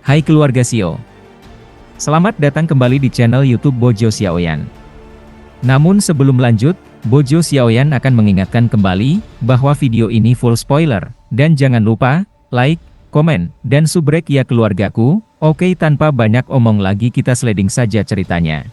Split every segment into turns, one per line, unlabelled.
Hai keluarga Xiao. Selamat datang kembali di channel YouTube Bojo Xiaoyan. Namun sebelum lanjut, Bojo Xiaoyan akan mengingatkan kembali bahwa video ini full spoiler, dan jangan lupa like, komen, dan subrek ya keluargaku. Oke, tanpa banyak omong lagi kita sliding saja ceritanya.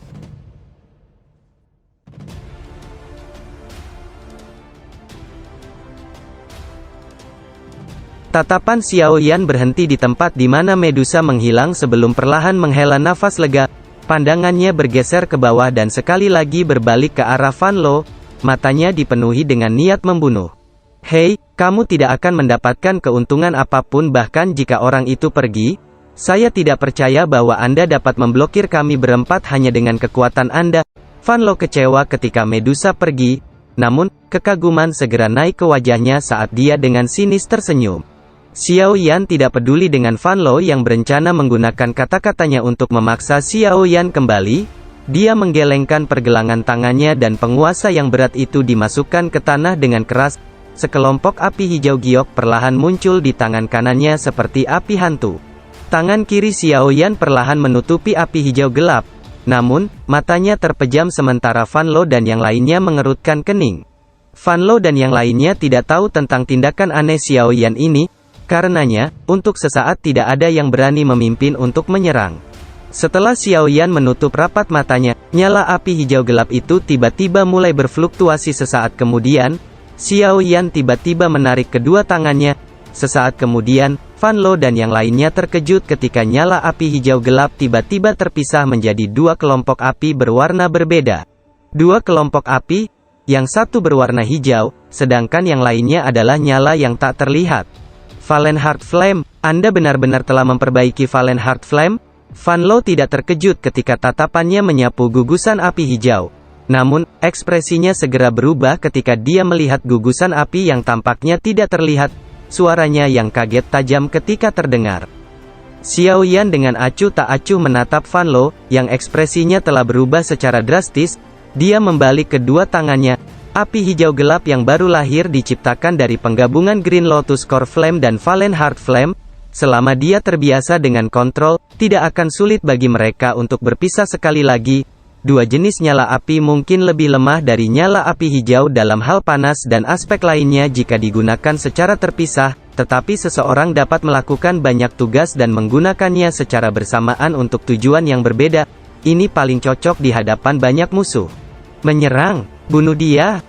Tatapan Xiaoyan berhenti di tempat di mana Medusa menghilang sebelum perlahan menghela nafas lega. Pandangannya bergeser ke bawah dan sekali lagi berbalik ke arah Van Lo. Matanya dipenuhi dengan niat membunuh. Hei, kamu tidak akan mendapatkan keuntungan apapun bahkan jika orang itu pergi. Saya tidak percaya bahwa Anda dapat memblokir kami berempat hanya dengan kekuatan Anda. Van Lo kecewa ketika Medusa pergi. Namun, kekaguman segera naik ke wajahnya saat dia dengan sinis tersenyum. Xiaoyan tidak peduli dengan Van Lo yang berencana menggunakan kata-katanya untuk memaksa Xiaoyan kembali. Dia menggelengkan pergelangan tangannya dan penguasa yang berat itu dimasukkan ke tanah dengan keras. Sekelompok api hijau giok perlahan muncul di tangan kanannya seperti api hantu. Tangan kiri Xiaoyan perlahan menutupi api hijau gelap. Namun, matanya terpejam sementara Van Lo dan yang lainnya mengerutkan kening. Van Lo dan yang lainnya tidak tahu tentang tindakan aneh Xiaoyan ini. Karenanya, untuk sesaat tidak ada yang berani memimpin untuk menyerang. Setelah Xiaoyan menutup rapat matanya, nyala api hijau gelap itu tiba-tiba mulai berfluktuasi sesaat kemudian. Xiaoyan tiba-tiba menarik kedua tangannya. Sesaat kemudian, Van Lo dan yang lainnya terkejut ketika nyala api hijau gelap tiba-tiba terpisah menjadi dua kelompok api berwarna berbeda. Dua kelompok api, yang satu berwarna hijau, sedangkan yang lainnya adalah nyala yang tak terlihat. Valen Heart Flame, Anda benar-benar telah memperbaiki Valen Heart Flame? Van Lo tidak terkejut ketika tatapannya menyapu gugusan api hijau. Namun, ekspresinya segera berubah ketika dia melihat gugusan api yang tampaknya tidak terlihat. Suaranya yang kaget tajam ketika terdengar. Xiaoyan dengan acuh tak acuh menatap Van Lo, yang ekspresinya telah berubah secara drastis. Dia membalik kedua tangannya. Api hijau gelap yang baru lahir diciptakan dari penggabungan Green Lotus Core Flame dan Valen Heart Flame. Selama dia terbiasa dengan kontrol, tidak akan sulit bagi mereka untuk berpisah sekali lagi. Dua jenis nyala api mungkin lebih lemah dari nyala api hijau dalam hal panas dan aspek lainnya jika digunakan secara terpisah, tetapi seseorang dapat melakukan banyak tugas dan menggunakannya secara bersamaan untuk tujuan yang berbeda. Ini paling cocok di hadapan banyak musuh. Menyerang, bunuh dia.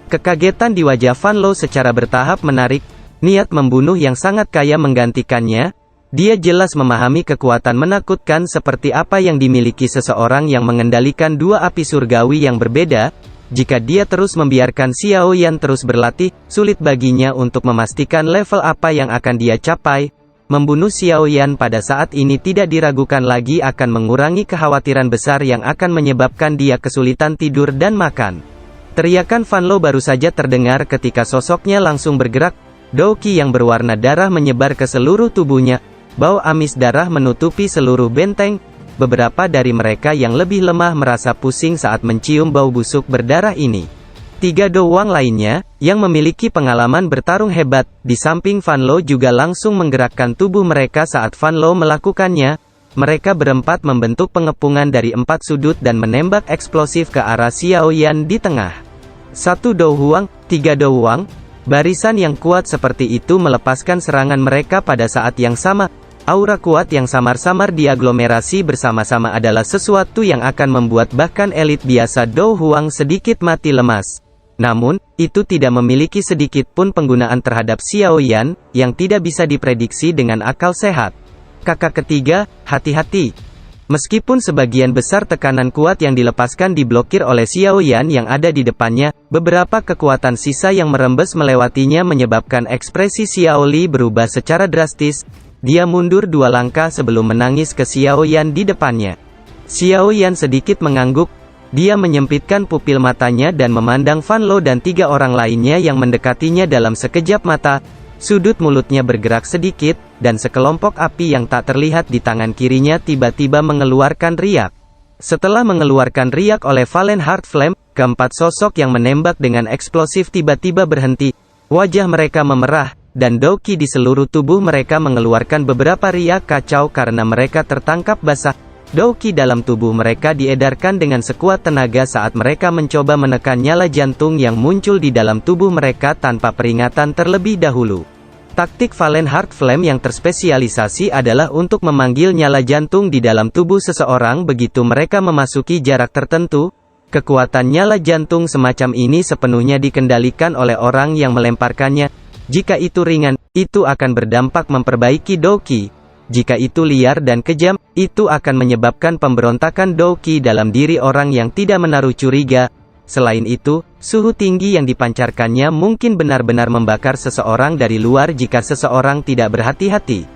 Kekagetan di wajah Van Lo secara bertahap menarik. Niat membunuh yang sangat kaya menggantikannya. Dia jelas memahami kekuatan menakutkan seperti apa yang dimiliki seseorang yang mengendalikan dua api surgawi yang berbeda. Jika dia terus membiarkan Xiaoyan terus berlatih, sulit baginya untuk memastikan level apa yang akan dia capai. Membunuh Xiaoyan pada saat ini tidak diragukan lagi akan mengurangi kekhawatiran besar yang akan menyebabkan dia kesulitan tidur dan makan. Teriakan Van Lo baru saja terdengar ketika sosoknya langsung bergerak. Douqi yang berwarna darah menyebar ke seluruh tubuhnya. Bau amis darah menutupi seluruh benteng. Beberapa dari mereka yang lebih lemah merasa pusing saat mencium bau busuk berdarah ini. Tiga Douwang lainnya, yang memiliki pengalaman bertarung hebat, di samping Van Lo juga langsung menggerakkan tubuh mereka saat Van Lo melakukannya. Mereka berempat membentuk pengepungan dari empat sudut dan menembak eksplosif ke arah Xiaoyan di tengah. Satu Douwang, tiga Douwang. Barisan yang kuat seperti itu melepaskan serangan mereka pada saat yang sama. Aura kuat yang samar-samar diaglomerasi bersama-sama adalah sesuatu yang akan membuat bahkan elit biasa Douwang sedikit mati lemas. Namun, itu tidak memiliki sedikit pun penggunaan terhadap Xiaoyan, yang tidak bisa diprediksi dengan akal sehat. Kakak ketiga, hati-hati. Meskipun sebagian besar tekanan kuat yang dilepaskan diblokir oleh Xiaoyan yang ada di depannya, beberapa kekuatan sisa yang merembes melewatinya menyebabkan ekspresi Xiaoli berubah secara drastis. Dia mundur dua langkah sebelum menangis ke Xiaoyan di depannya. Xiaoyan sedikit mengangguk. Dia menyempitkan pupil matanya dan memandang Van Lo dan tiga orang lainnya yang mendekatinya dalam sekejap mata. Sudut mulutnya bergerak sedikit, dan sekelompok api yang tak terlihat di tangan kirinya tiba-tiba mengeluarkan riak. Setelah mengeluarkan riak oleh Valen Heart Flame, keempat sosok yang menembak dengan eksplosif tiba-tiba berhenti. Wajah mereka memerah, dan Doki di seluruh tubuh mereka mengeluarkan beberapa riak kacau karena mereka tertangkap basah. Doki dalam tubuh mereka diedarkan dengan sekuat tenaga saat mereka mencoba menekan nyala jantung yang muncul di dalam tubuh mereka tanpa peringatan terlebih dahulu. Taktik Valen Heart Flame yang terspesialisasi adalah untuk memanggil nyala jantung di dalam tubuh seseorang begitu mereka memasuki jarak tertentu. Kekuatan nyala jantung semacam ini sepenuhnya dikendalikan oleh orang yang melemparkannya. Jika itu ringan, itu akan berdampak memperbaiki Doki. Jika itu liar dan kejam, itu akan menyebabkan pemberontakan Doki dalam diri orang yang tidak menaruh curiga. Selain itu, suhu tinggi yang dipancarkannya mungkin benar-benar membakar seseorang dari luar jika seseorang tidak berhati-hati.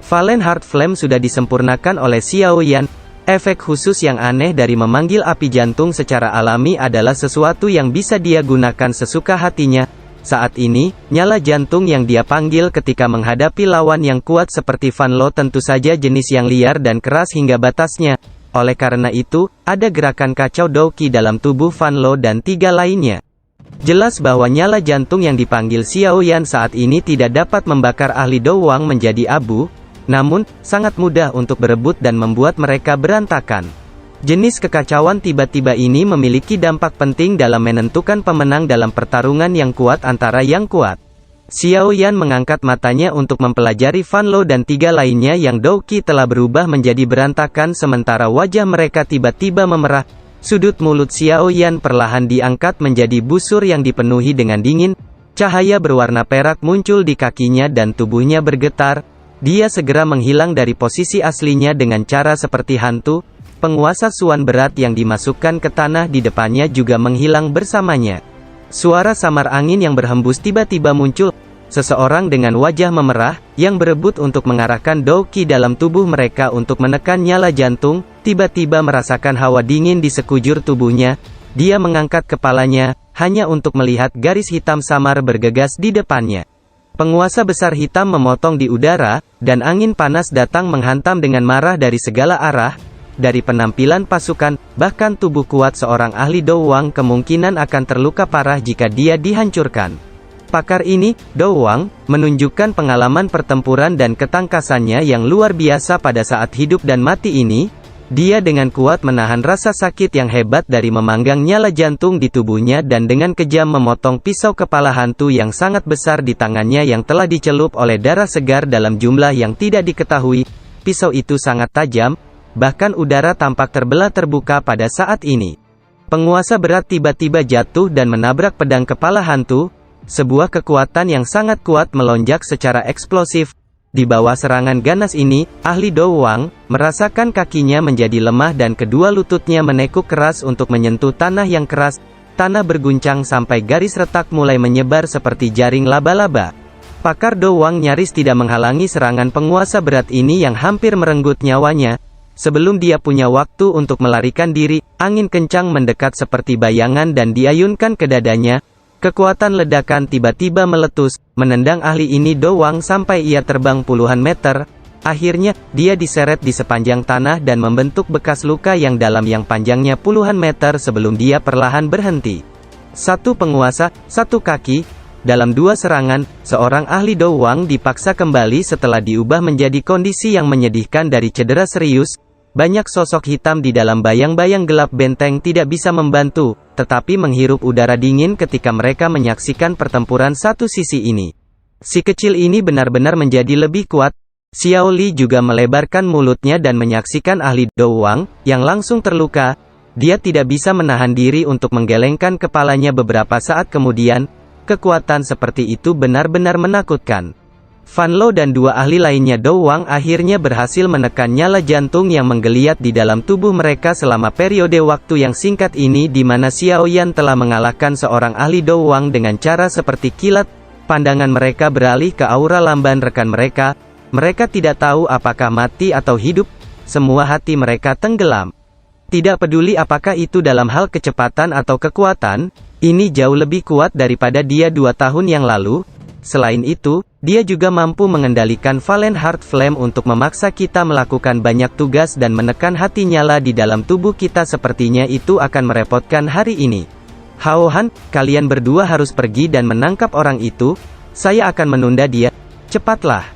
Valen Heart Flame sudah disempurnakan oleh Xiao Yan. Efek khusus yang aneh dari memanggil api jantung secara alami adalah sesuatu yang bisa dia gunakan sesuka hatinya. Saat ini, nyala jantung yang dia panggil ketika menghadapi lawan yang kuat seperti Van Lo tentu saja jenis yang liar dan keras hingga batasnya. Oleh karena itu, ada gerakan kacau Doki dalam tubuh Van Lo dan 3 lainnya. Jelas bahwa nyala jantung yang dipanggil Xiao Yan saat ini tidak dapat membakar ahli Dowang menjadi abu, namun, sangat mudah untuk berebut dan membuat mereka berantakan. Jenis kekacauan tiba-tiba ini memiliki dampak penting dalam menentukan pemenang dalam pertarungan yang kuat antara yang kuat. Xiao Yan mengangkat matanya untuk mempelajari Van Lo dan 3 lainnya yang Doki telah berubah menjadi berantakan sementara wajah mereka tiba-tiba memerah. Sudut mulut Xiao Yan perlahan diangkat menjadi busur yang dipenuhi dengan dingin. Cahaya berwarna perak muncul di kakinya dan tubuhnya bergetar. Dia segera menghilang dari posisi aslinya dengan cara seperti hantu. Penguasa Suan berat yang dimasukkan ke tanah di depannya juga menghilang bersamanya. Suara samar angin yang berhembus tiba-tiba muncul. Seseorang dengan wajah memerah, yang berebut untuk mengarahkan Doki dalam tubuh mereka untuk menekan nyala jantung, tiba-tiba merasakan hawa dingin di sekujur tubuhnya. Dia mengangkat kepalanya, hanya untuk melihat garis hitam samar bergegas di depannya. Penguasa besar hitam memotong di udara, dan angin panas datang menghantam dengan marah dari segala arah. Dari penampilan pasukan, bahkan tubuh kuat seorang ahli Dowang kemungkinan akan terluka parah jika dia dihancurkan. Pakar ini, Dowang, menunjukkan pengalaman pertempuran dan ketangkasannya yang luar biasa pada saat hidup dan mati ini. Dia dengan kuat menahan rasa sakit yang hebat dari memanggang nyala jantung di tubuhnya dan dengan kejam memotong pisau kepala hantu yang sangat besar di tangannya yang telah dicelup oleh darah segar dalam jumlah yang tidak diketahui. Pisau itu sangat tajam. Bahkan udara tampak terbelah terbuka pada saat ini. Penguasa berat tiba-tiba jatuh dan menabrak pedang kepala hantu. Sebuah kekuatan yang sangat kuat melonjak secara eksplosif. Di bawah serangan ganas ini, ahli Dowang merasakan kakinya menjadi lemah dan kedua lututnya menekuk keras untuk menyentuh tanah yang keras. Tanah berguncang sampai garis retak mulai menyebar seperti jaring laba-laba. Pakar Dowang nyaris tidak menghalangi serangan penguasa berat ini yang hampir merenggut nyawanya. Sebelum dia punya waktu untuk melarikan diri, angin kencang mendekat seperti bayangan dan diayunkan ke dadanya. Kekuatan ledakan tiba-tiba meletus, menendang ahli ini Dowang sampai ia terbang puluhan meter. Akhirnya, dia diseret di sepanjang tanah dan membentuk bekas luka yang dalam yang panjangnya puluhan meter sebelum dia perlahan berhenti. Satu penguasa, satu kaki. Dalam 2 serangan, seorang ahli Dowang dipaksa kembali setelah diubah menjadi kondisi yang menyedihkan dari cedera serius. Banyak sosok hitam di dalam bayang-bayang gelap benteng tidak bisa membantu, tetapi menghirup udara dingin ketika mereka menyaksikan pertempuran satu sisi ini. Si kecil ini benar-benar menjadi lebih kuat. Xiao Li juga melebarkan mulutnya dan menyaksikan ahli Dowang, yang langsung terluka. Dia tidak bisa menahan diri untuk menggelengkan kepalanya beberapa saat kemudian. Kekuatan seperti itu benar-benar menakutkan. Van Lo dan 2 ahli lainnya Dowang akhirnya berhasil menekan nyala jantung yang menggeliat di dalam tubuh mereka selama periode waktu yang singkat ini di mana Xiao Yan telah mengalahkan seorang ahli Dowang dengan cara seperti kilat. Pandangan mereka beralih ke aura lamban rekan mereka. Mereka tidak tahu apakah mati atau hidup. Semua hati mereka tenggelam. Tidak peduli apakah itu dalam hal kecepatan atau kekuatan, ini jauh lebih kuat daripada dia 2 tahun yang lalu. Selain itu, dia juga mampu mengendalikan Valen Heart Flame untuk memaksa kita melakukan banyak tugas dan menekan hati nyala di dalam tubuh kita. Sepertinya itu akan merepotkan hari ini. Hao Han, kalian berdua harus pergi dan menangkap orang itu. Saya akan menunda dia. Cepatlah.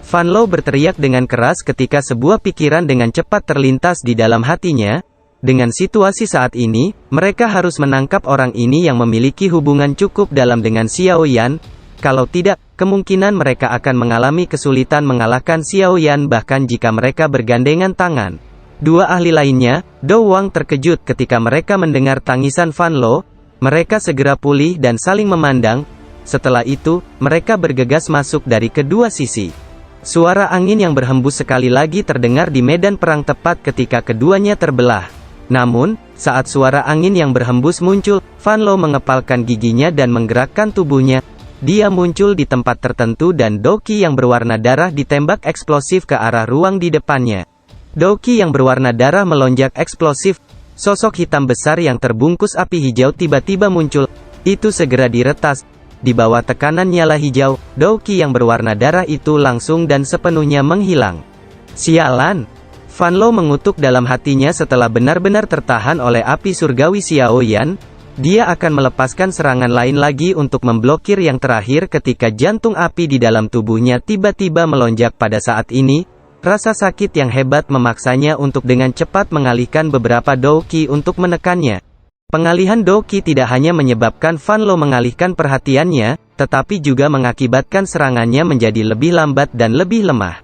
Van Lo berteriak dengan keras ketika sebuah pikiran dengan cepat terlintas di dalam hatinya. Dengan situasi saat ini, mereka harus menangkap orang ini yang memiliki hubungan cukup dalam dengan Xiao Yan. Kalau tidak, kemungkinan mereka akan mengalami kesulitan mengalahkan Xiao Yan bahkan jika mereka bergandengan tangan. Dua ahli lainnya, Do Wang terkejut ketika mereka mendengar tangisan Van Lo. Mereka segera pulih dan saling memandang. Setelah itu, mereka bergegas masuk dari kedua sisi. Suara angin yang berhembus sekali lagi terdengar di medan perang tepat ketika keduanya terbelah. Namun, saat suara angin yang berhembus muncul, Van Lo mengepalkan giginya dan menggerakkan tubuhnya. Dia muncul di tempat tertentu dan Doki yang berwarna darah ditembak eksplosif ke arah ruang di depannya. Doki yang berwarna darah melonjak eksplosif. Sosok hitam besar yang terbungkus api hijau tiba-tiba muncul. Itu segera diretas. Di bawah tekanan nyala hijau, Doki yang berwarna darah itu langsung dan sepenuhnya menghilang. Sialan! Van Lo mengutuk dalam hatinya setelah benar-benar tertahan oleh api surgawi Xiao Yan. Dia akan melepaskan serangan lain lagi untuk memblokir yang terakhir ketika jantung api di dalam tubuhnya tiba-tiba melonjak pada saat ini. Rasa sakit yang hebat memaksanya untuk dengan cepat mengalihkan beberapa Doki untuk menekannya. Pengalihan Doki tidak hanya menyebabkan Van Lo mengalihkan perhatiannya, tetapi juga mengakibatkan serangannya menjadi lebih lambat dan lebih lemah.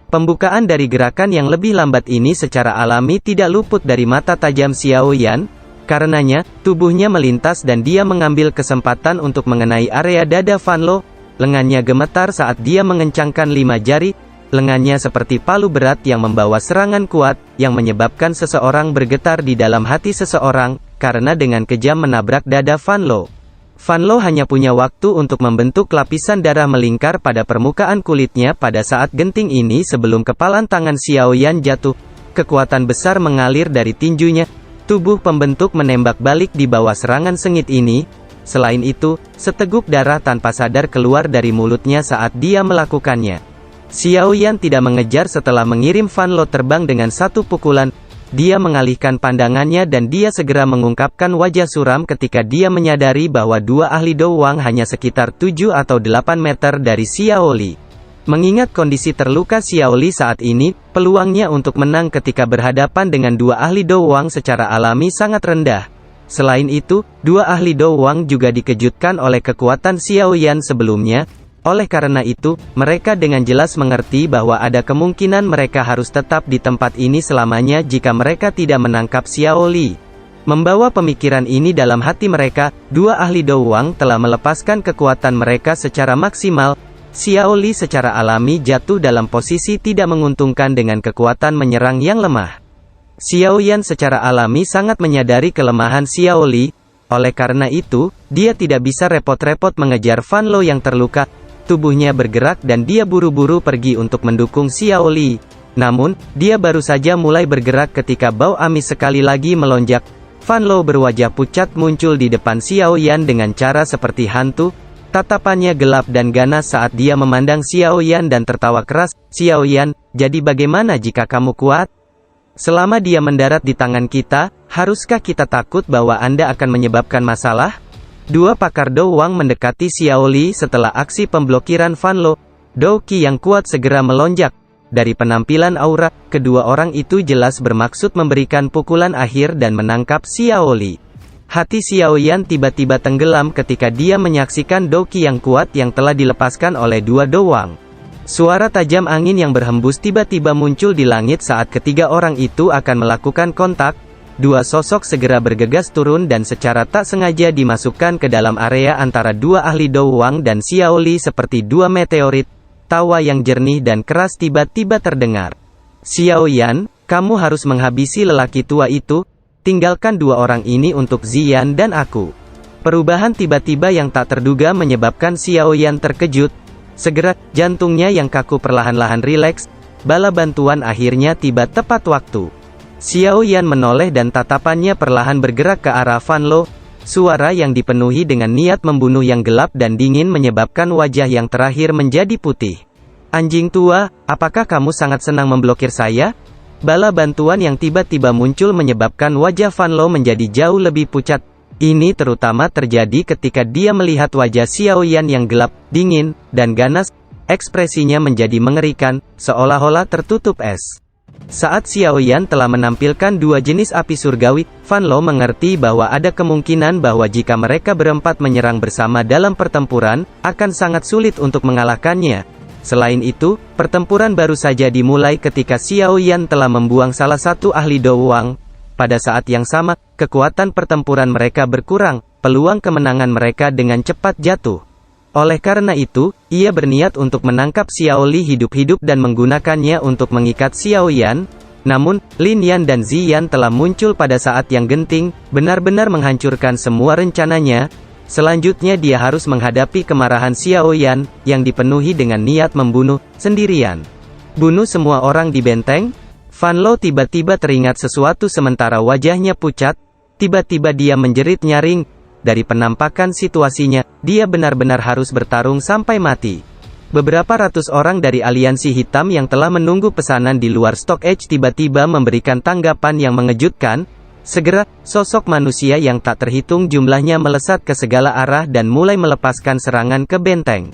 Pembukaan dari gerakan yang lebih lambat ini secara alami tidak luput dari mata tajam Xiao Yan. Karenanya, tubuhnya melintas dan dia mengambil kesempatan untuk mengenai area dada Van Lo. Lengannya gemetar saat dia mengencangkan 5 jari. Lengannya seperti palu berat yang membawa serangan kuat, yang menyebabkan seseorang bergetar di dalam hati seseorang, karena dengan kejam menabrak dada Van Lo. Van Lo hanya punya waktu untuk membentuk lapisan darah melingkar pada permukaan kulitnya pada saat genting ini sebelum kepalan tangan Xiao Yan jatuh. Kekuatan besar mengalir dari tinjunya. Tubuh pembentuk menembak balik di bawah serangan sengit ini. Selain itu, seteguk darah tanpa sadar keluar dari mulutnya saat dia melakukannya. Xiao Yan tidak mengejar setelah mengirim Van Lo terbang dengan satu pukulan. Dia mengalihkan pandangannya dan dia segera mengungkapkan wajah suram ketika dia menyadari bahwa dua ahli Do Wang hanya sekitar 7 atau 8 meter dari Xiao Li. Mengingat kondisi terluka Xiao Li saat ini, peluangnya untuk menang ketika berhadapan dengan dua ahli Do Wang secara alami sangat rendah. Selain itu, dua ahli Do Wang juga dikejutkan oleh kekuatan Xiao Yan sebelumnya. Oleh karena itu, mereka dengan jelas mengerti bahwa ada kemungkinan mereka harus tetap di tempat ini selamanya jika mereka tidak menangkap Xiao Li. Membawa pemikiran ini dalam hati mereka, dua ahli Do Wang telah melepaskan kekuatan mereka secara maksimal. Xiao Li secara alami jatuh dalam posisi tidak menguntungkan dengan kekuatan menyerang yang lemah. Xiao Yan secara alami sangat menyadari kelemahan Xiao Li. Oleh karena itu, dia tidak bisa repot-repot mengejar Van Lo yang terluka. Tubuhnya bergerak dan dia buru-buru pergi untuk mendukung Xiao Li. Namun, dia baru saja mulai bergerak ketika bau amis sekali lagi melonjak. Van Lo berwajah pucat muncul di depan Xiao Yan dengan cara seperti hantu. Tatapannya gelap dan ganas saat dia memandang Xiao Yan dan tertawa keras. Xiao Yan, jadi bagaimana jika kamu kuat? Selama dia mendarat di tangan kita, haruskah kita takut bahwa Anda akan menyebabkan masalah? Dua pakar Do Wang mendekati Xiao Li setelah aksi pemblokiran Van Lo. Doki yang kuat segera melonjak. Dari penampilan aura, kedua orang itu jelas bermaksud memberikan pukulan akhir dan menangkap Xiao Li. Hati Xiao Yan tiba-tiba tenggelam ketika dia menyaksikan Doki yang kuat yang telah dilepaskan oleh dua Do Wang. Suara tajam angin yang berhembus tiba-tiba muncul di langit saat ketiga orang itu akan melakukan kontak. Dua sosok segera bergegas turun dan secara tak sengaja dimasukkan ke dalam area antara dua ahli Do Wang dan Xiao Li seperti dua meteorit. Tawa yang jernih dan keras tiba-tiba terdengar. Xiao Yan, kamu harus menghabisi lelaki tua itu. Tinggalkan dua orang ini untuk Ziyan dan aku. Perubahan tiba-tiba yang tak terduga menyebabkan Xiao Yan terkejut. Segera, jantungnya yang kaku perlahan-lahan rileks. Bala bantuan akhirnya tiba tepat waktu. Xiao Yan menoleh dan tatapannya perlahan bergerak ke arah Van Lo. Suara yang dipenuhi dengan niat membunuh yang gelap dan dingin menyebabkan wajah yang terakhir menjadi putih. Anjing tua, apakah kamu sangat senang memblokir saya? Bala bantuan yang tiba-tiba muncul menyebabkan wajah Van Lo menjadi jauh lebih pucat. Ini terutama terjadi ketika dia melihat wajah Xiaoyan yang gelap, dingin, dan ganas. Ekspresinya menjadi mengerikan, seolah-olah tertutup es. Saat Xiaoyan telah menampilkan dua jenis api surgawi, Fan Lo mengerti bahwa ada kemungkinan bahwa jika mereka berempat menyerang bersama dalam pertempuran, akan sangat sulit untuk mengalahkannya. Selain itu, pertempuran baru saja dimulai ketika Xiaoyan telah membuang salah satu ahli Douwang. Pada saat yang sama, kekuatan pertempuran mereka berkurang, peluang kemenangan mereka dengan cepat jatuh. Oleh karena itu, ia berniat untuk menangkap Xiaoli hidup-hidup dan menggunakannya untuk mengikat Xiaoyan. Namun, Lin Yan dan Ziyan telah muncul pada saat yang genting, benar-benar menghancurkan semua rencananya. Selanjutnya dia harus menghadapi kemarahan Xiaoyan, yang dipenuhi dengan niat membunuh, sendirian. Bunuh semua orang di benteng? Fan Lo tiba-tiba teringat sesuatu sementara wajahnya pucat. Tiba-tiba dia menjerit nyaring. Dari penampakan situasinya, dia benar-benar harus bertarung sampai mati. Beberapa ratus orang dari aliansi hitam yang telah menunggu pesanan di luar Stock Edge tiba-tiba memberikan tanggapan yang mengejutkan. Segera, sosok manusia yang tak terhitung jumlahnya melesat ke segala arah dan mulai melepaskan serangan ke benteng.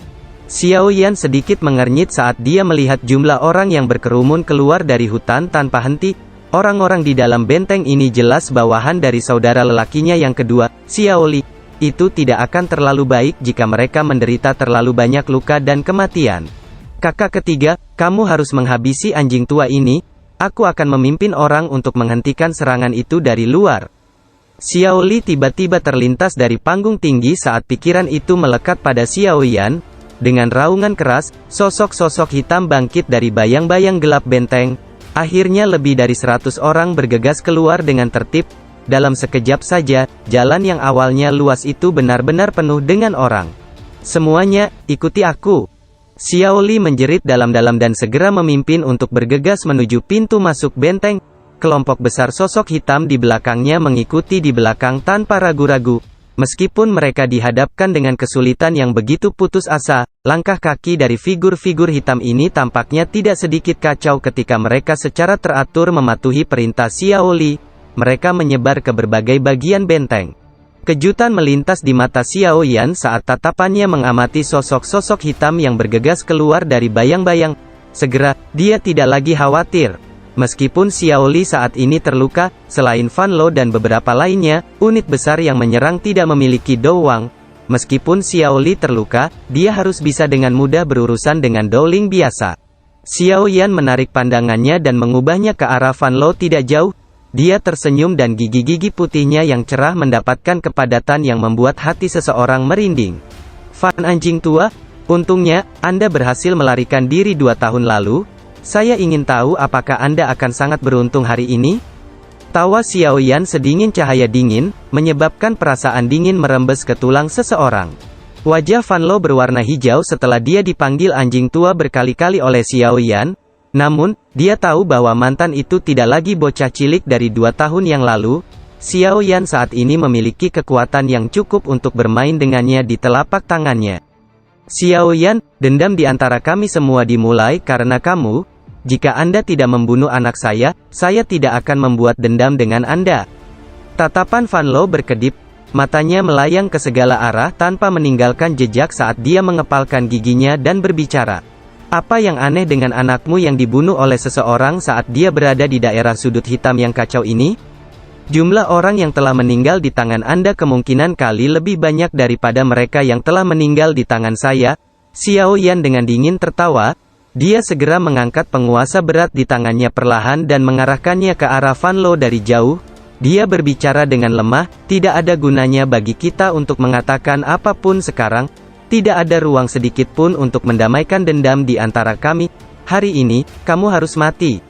Xiaoyan sedikit mengernyit saat dia melihat jumlah orang yang berkerumun keluar dari hutan tanpa henti. Orang-orang di dalam benteng ini jelas bawahan dari saudara lelakinya yang kedua, Xiaoli. Itu tidak akan terlalu baik jika mereka menderita terlalu banyak luka dan kematian. Kakak ketiga, kamu harus menghabisi anjing tua ini. Aku akan memimpin orang untuk menghentikan serangan itu dari luar. Xiaoli tiba-tiba terlintas dari panggung tinggi saat pikiran itu melekat pada Xiaoyan. Dengan raungan keras, sosok-sosok hitam bangkit dari bayang-bayang gelap benteng. Akhirnya lebih dari 100 orang bergegas keluar dengan tertib. Dalam sekejap saja, jalan yang awalnya luas itu benar-benar penuh dengan orang. Semuanya, ikuti aku. Xiaoli menjerit dalam-dalam dan segera memimpin untuk bergegas menuju pintu masuk benteng. Kelompok besar sosok hitam di belakangnya mengikuti di belakang tanpa ragu-ragu. Meskipun mereka dihadapkan dengan kesulitan yang begitu putus asa, langkah kaki dari figur-figur hitam ini tampaknya tidak sedikit kacau ketika mereka secara teratur mematuhi perintah Xiaoli. Mereka menyebar ke berbagai bagian benteng. Kejutan melintas di mata Xiaoyan saat tatapannya mengamati sosok-sosok hitam yang bergegas keluar dari bayang-bayang. Segera, dia tidak lagi khawatir. Meskipun Xiaoli saat ini terluka, selain Fan Lo dan beberapa lainnya, unit besar yang menyerang tidak memiliki Douwang. Meskipun Xiaoli terluka, dia harus bisa dengan mudah berurusan dengan Dowling biasa. Xiaoyan menarik pandangannya dan mengubahnya ke arah Fan Lo tidak jauh. Dia tersenyum dan gigi-gigi putihnya yang cerah mendapatkan kepadatan yang membuat hati seseorang merinding. Fan anjing tua, untungnya, Anda berhasil melarikan diri 2 tahun lalu. Saya ingin tahu apakah Anda akan sangat beruntung hari ini? Tawa Xiaoyan sedingin cahaya dingin, menyebabkan perasaan dingin merembes ke tulang seseorang. Wajah Fan Lo berwarna hijau setelah dia dipanggil anjing tua berkali-kali oleh Xiaoyan. Namun, dia tahu bahwa mantan itu tidak lagi bocah cilik dari 2 tahun yang lalu. Xiaoyan saat ini memiliki kekuatan yang cukup untuk bermain dengannya di telapak tangannya. Xiaoyan, dendam di antara kami semua dimulai karena kamu. Jika Anda tidak membunuh anak saya tidak akan membuat dendam dengan Anda. Tatapan Fan Lo berkedip, matanya melayang ke segala arah tanpa meninggalkan jejak saat dia mengepalkan giginya dan berbicara. Apa yang aneh dengan anakmu yang dibunuh oleh seseorang saat dia berada di daerah sudut hitam yang kacau ini? Jumlah orang yang telah meninggal di tangan Anda kemungkinan kali lebih banyak daripada mereka yang telah meninggal di tangan saya. Xiaoyan dengan dingin tertawa. Dia segera mengangkat penguasa berat di tangannya perlahan dan mengarahkannya ke arah Fan Lo dari jauh. Dia berbicara dengan lemah, tidak ada gunanya bagi kita untuk mengatakan apapun sekarang. Tidak ada ruang sedikit pun untuk mendamaikan dendam di antara kami. Hari ini, kamu harus mati.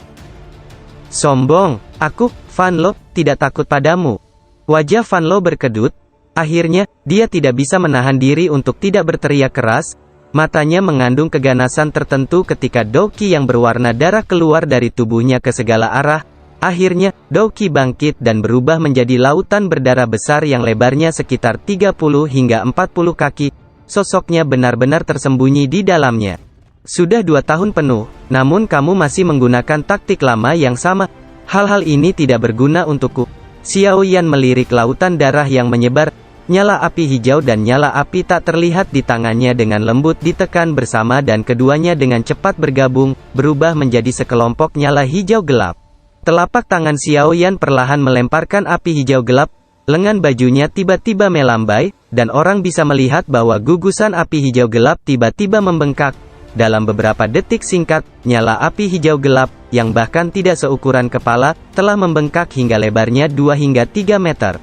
Sombong, aku, Fan Lo, tidak takut padamu. Wajah Fan Lo berkedut. Akhirnya, dia tidak bisa menahan diri untuk tidak berteriak keras. Matanya mengandung keganasan tertentu ketika Douki yang berwarna darah keluar dari tubuhnya ke segala arah. Akhirnya, Douki bangkit dan berubah menjadi lautan berdarah besar yang lebarnya sekitar 30 hingga 40 kaki. Sosoknya benar-benar tersembunyi di dalamnya. Sudah 2 tahun penuh, namun kamu masih menggunakan taktik lama yang sama. Hal-hal ini tidak berguna untukku. Xiao Yan melirik lautan darah yang menyebar. Nyala api hijau dan nyala api tak terlihat di tangannya dengan lembut ditekan bersama dan keduanya dengan cepat bergabung, berubah menjadi sekelompok nyala hijau gelap. Telapak tangan Xiao Yan perlahan melemparkan api hijau gelap, lengan bajunya tiba-tiba melambai, dan orang bisa melihat bahwa gugusan api hijau gelap tiba-tiba membengkak. Dalam beberapa detik singkat, nyala api hijau gelap, yang bahkan tidak seukuran kepala, telah membengkak hingga lebarnya 2 hingga 3 meter.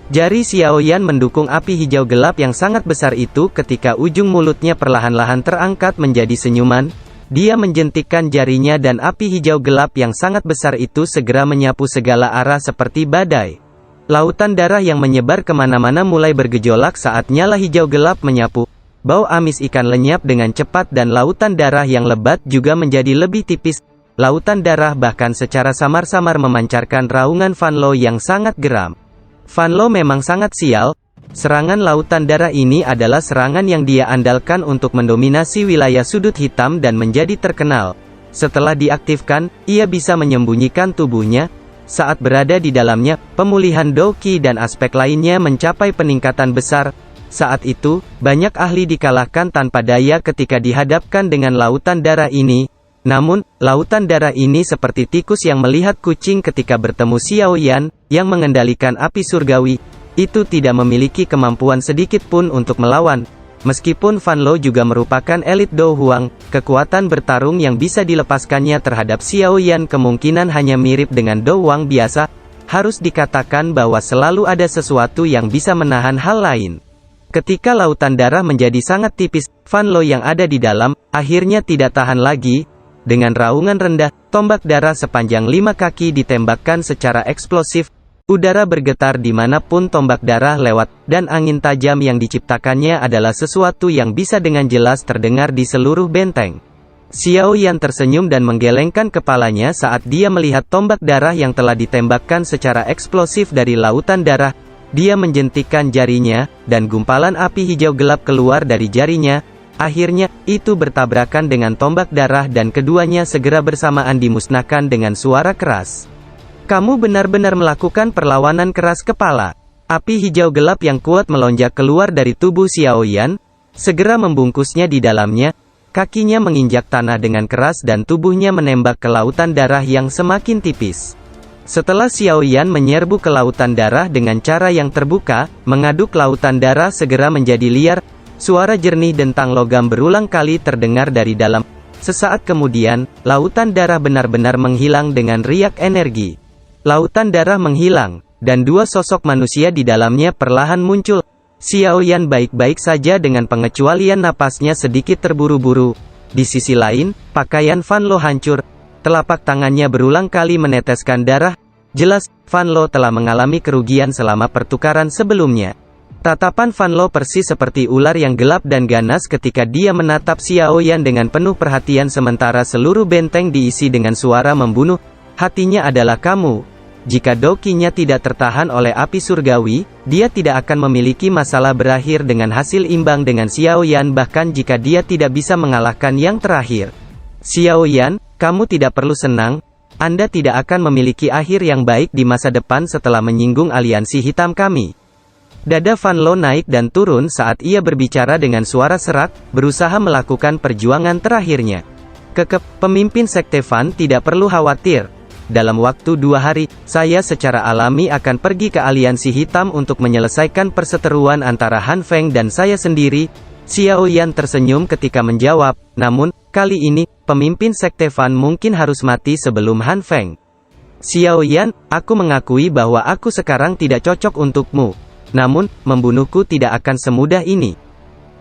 Jari Xiao Yan mendukung api hijau gelap yang sangat besar itu ketika ujung mulutnya perlahan-lahan terangkat menjadi senyuman. Dia menjentikkan jarinya dan api hijau gelap yang sangat besar itu segera menyapu segala arah seperti badai. Lautan darah yang menyebar kemana-mana mulai bergejolak saat nyala hijau gelap menyapu. Bau amis ikan lenyap dengan cepat dan lautan darah yang lebat juga menjadi lebih tipis. Lautan darah bahkan secara samar-samar memancarkan raungan Fan Lo yang sangat geram. Fan Lo memang sangat sial. Serangan lautan darah ini adalah serangan yang dia andalkan untuk mendominasi wilayah sudut hitam dan menjadi terkenal. Setelah diaktifkan, ia bisa menyembunyikan tubuhnya. Saat berada di dalamnya, pemulihan Doqi dan aspek lainnya mencapai peningkatan besar. Saat itu, banyak ahli dikalahkan tanpa daya ketika dihadapkan dengan lautan darah ini. Namun, lautan darah ini seperti tikus yang melihat kucing ketika bertemu Xiao Yan, yang mengendalikan api surgawi. Itu tidak memiliki kemampuan sedikit pun untuk melawan. Meskipun Fan Lo juga merupakan elit Do Huang, kekuatan bertarung yang bisa dilepaskannya terhadap Xiao Yan kemungkinan hanya mirip dengan Do Huang biasa. Harus dikatakan bahwa selalu ada sesuatu yang bisa menahan hal lain. Ketika lautan darah menjadi sangat tipis, Fan Lo yang ada di dalam, akhirnya tidak tahan lagi. Dengan raungan rendah, tombak darah sepanjang 5 kaki ditembakkan secara eksplosif. Udara bergetar dimanapun tombak darah lewat, dan angin tajam yang diciptakannya adalah sesuatu yang bisa dengan jelas terdengar di seluruh benteng. Xiao Yan tersenyum dan menggelengkan kepalanya saat dia melihat tombak darah yang telah ditembakkan secara eksplosif dari lautan darah. Dia menjentikkan jarinya, dan gumpalan api hijau gelap keluar dari jarinya. Akhirnya, itu bertabrakan dengan tombak darah dan keduanya segera bersamaan dimusnahkan dengan suara keras. Kamu benar-benar melakukan perlawanan keras kepala. Api hijau gelap yang kuat melonjak keluar dari tubuh Xiao Yan, segera membungkusnya di dalamnya. Kakinya menginjak tanah dengan keras dan tubuhnya menembak ke lautan darah yang semakin tipis. Setelah Xiao Yan menyerbu ke lautan darah dengan cara yang terbuka, mengaduk lautan darah segera menjadi liar. Suara jernih dentang logam berulang kali terdengar dari dalam. Sesaat kemudian, lautan darah benar-benar menghilang dengan riak energi. Lautan darah menghilang, dan 2 sosok manusia di dalamnya perlahan muncul. Xiao Yan baik-baik saja dengan pengecualian napasnya sedikit terburu-buru. Di sisi lain, pakaian Fan Lo hancur. Telapak tangannya berulang kali meneteskan darah. Jelas, Fan Lo telah mengalami kerugian selama pertukaran sebelumnya. Tatapan Fan Lo persis seperti ular yang gelap dan ganas ketika dia menatap Xiao Yan dengan penuh perhatian sementara seluruh benteng diisi dengan suara membunuh. Hatinya adalah kamu. Jika Doqi-nya tidak tertahan oleh api surgawi, dia tidak akan memiliki masalah berakhir dengan hasil imbang dengan Xiao Yan bahkan jika dia tidak bisa mengalahkan yang terakhir. Xiao Yan, kamu tidak perlu senang. Anda tidak akan memiliki akhir yang baik di masa depan setelah menyinggung aliansi hitam kami. Dada Fan Lo naik dan turun saat ia berbicara dengan suara serak, berusaha melakukan perjuangan terakhirnya. Pemimpin Sekte Fan tidak perlu khawatir. Dalam waktu 2 hari, saya secara alami akan pergi ke aliansi hitam untuk menyelesaikan perseteruan antara Han Feng dan saya sendiri. Xiao Yan tersenyum ketika menjawab, namun, kali ini, pemimpin Sekte Fan mungkin harus mati sebelum Han Feng. Xiao Yan, aku mengakui bahwa aku sekarang tidak cocok untukmu. Namun, membunuhku tidak akan semudah ini.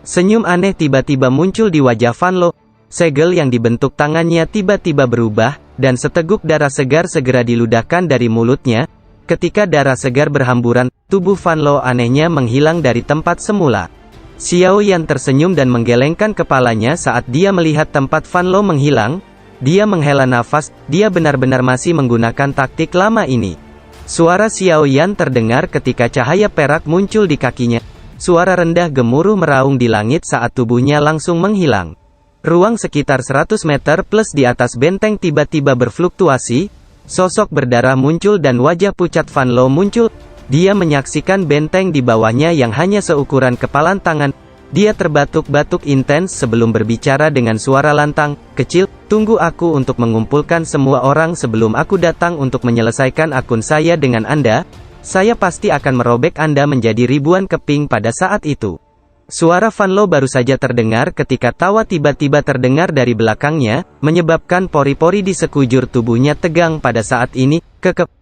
Senyum aneh tiba-tiba muncul di wajah Fan Lo. Segel yang dibentuk tangannya tiba-tiba berubah, dan seteguk darah segar segera diludahkan dari mulutnya. Ketika darah segar berhamburan, tubuh Fan Lo anehnya menghilang dari tempat semula. Xiao Yan tersenyum dan menggelengkan kepalanya saat dia melihat tempat Fan Lo menghilang. Dia menghela nafas, dia benar-benar masih menggunakan taktik lama ini. Suara Xiao Yan terdengar ketika cahaya perak muncul di kakinya. Suara rendah gemuruh meraung di langit saat tubuhnya langsung menghilang. Ruang sekitar 100 meter plus di atas benteng tiba-tiba berfluktuasi. sosok berdarah muncul dan wajah pucat Van Lo muncul. Dia menyaksikan benteng di bawahnya yang hanya seukuran kepalan tangan. Dia terbatuk-batuk intens sebelum berbicara dengan suara lantang, "Kecil, tunggu aku untuk mengumpulkan semua orang sebelum aku datang untuk menyelesaikan akun saya dengan Anda. Saya pasti akan merobek Anda menjadi ribuan keping pada saat itu." Suara Van Lo baru saja terdengar ketika tawa tiba-tiba terdengar dari belakangnya, menyebabkan pori-pori di sekujur tubuhnya tegang pada saat ini.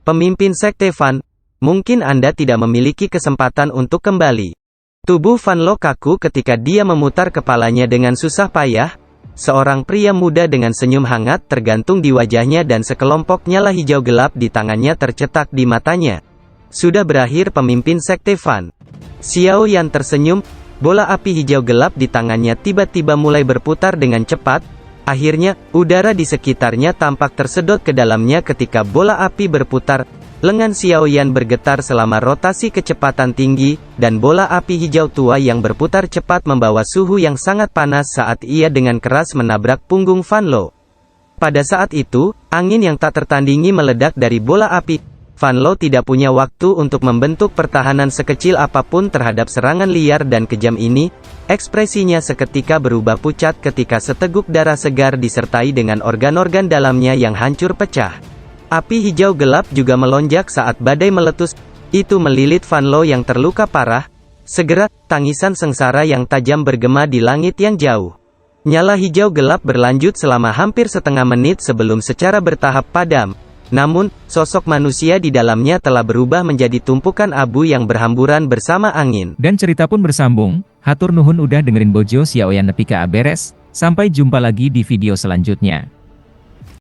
Pemimpin Sekte Van, mungkin Anda tidak memiliki kesempatan untuk kembali. Tubuh Van Lo kaku ketika dia memutar kepalanya dengan susah payah. Seorang pria muda dengan senyum hangat tergantung di wajahnya dan sekelompok nyala hijau gelap di tangannya tercetak di matanya. Sudah berakhir, pemimpin Sekte Van. Xiao Yan tersenyum. Bola api hijau gelap di tangannya tiba-tiba mulai berputar dengan cepat. Akhirnya, udara di sekitarnya tampak tersedot ke dalamnya ketika bola api berputar. Lengan Xiao Yan bergetar selama rotasi kecepatan tinggi, dan bola api hijau tua yang berputar cepat membawa suhu yang sangat panas saat ia dengan keras menabrak punggung Van Lo. Pada saat itu, angin yang tak tertandingi meledak dari bola api. Van Lo tidak punya waktu untuk membentuk pertahanan sekecil apapun terhadap serangan liar dan kejam ini. Ekspresinya seketika berubah pucat ketika seteguk darah segar disertai dengan organ-organ dalamnya yang hancur pecah. Api hijau gelap juga melonjak saat badai meletus. Itu melilit Van Lo yang terluka parah. Segera, tangisan sengsara yang tajam bergema di langit yang jauh. Nyala hijau gelap berlanjut selama hampir setengah menit sebelum secara bertahap padam. Namun, sosok manusia di dalamnya telah berubah menjadi tumpukan abu yang berhamburan bersama angin.
Dan cerita pun bersambung. Hatur nuhun udah dengerin Bojo Xiaoyan nepi ka beres. Sampai jumpa lagi di video selanjutnya.